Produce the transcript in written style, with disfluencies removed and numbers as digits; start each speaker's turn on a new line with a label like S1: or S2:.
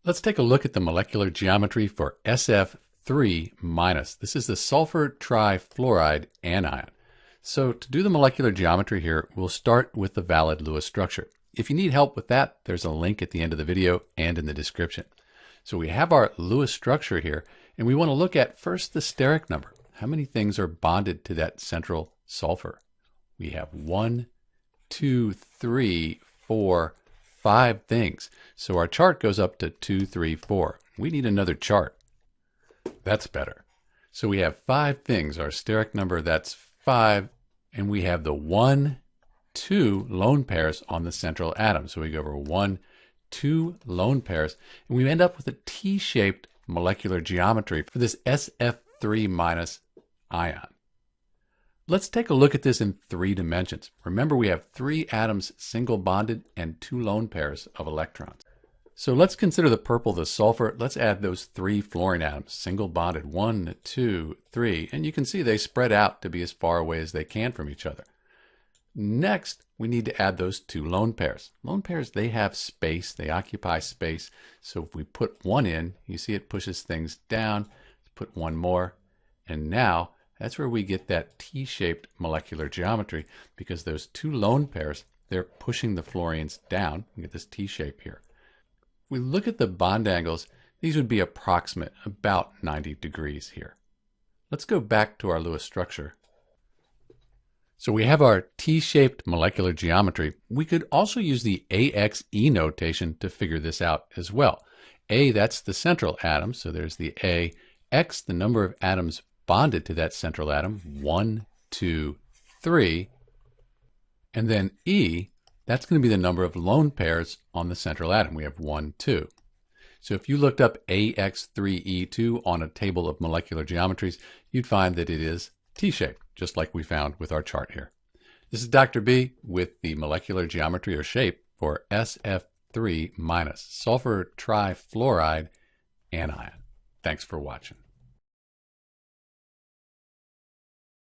S1: Let's take a look at the molecular geometry for SF3-. This is the sulfur trifluoride anion. So to do the molecular geometry here, we'll start with the valid Lewis structure. If you need help with that, there's a link at the end of the video and in the description. So we have our Lewis structure here, and we want to look at first the steric number. How many things are bonded to that central sulfur? We have 1, 2, 3, 4, 5 things. So our chart goes up to 2, 3, 4. We need another chart. That's better. So we have 5 things. Our steric number, that's 5. And we have the 1, 2 lone pairs on the central atom. So we go over 1, 2 lone pairs. And we end up with a T-shaped molecular geometry for this SF3- ion. Let's take a look at this in 3 dimensions. Remember, we have 3 atoms single bonded and 2 lone pairs of electrons. So let's consider the purple, the sulfur. Let's add those 3 fluorine atoms, single bonded, 1, 2, 3. And you can see they spread out to be as far away as they can from each other. Next, we need to add those 2 lone pairs. Lone pairs, they have space, they occupy space. So if we put 1 in, you see it pushes things down. Let's put 1 more. And now, that's where we get that T-shaped molecular geometry, because those 2 lone pairs, they're pushing the fluorines down. You get this T-shape here. If we look at the bond angles, these would be approximate, about 90 degrees here. Let's go back to our Lewis structure. So we have our T-shaped molecular geometry. We could also use the AXE notation to figure this out as well. A, that's the central atom, so there's the A. X, the number of atoms bonded to that central atom, 1, 2, 3. And then E, that's going to be the number of lone pairs on the central atom. We have 1, 2. So if you looked up AX3E2 on a table of molecular geometries, you'd find that it is T-shaped, just like we found with our chart here. This is Dr. B with the molecular geometry or shape for SF3-, sulfur trifluoride anion. Thanks for watching.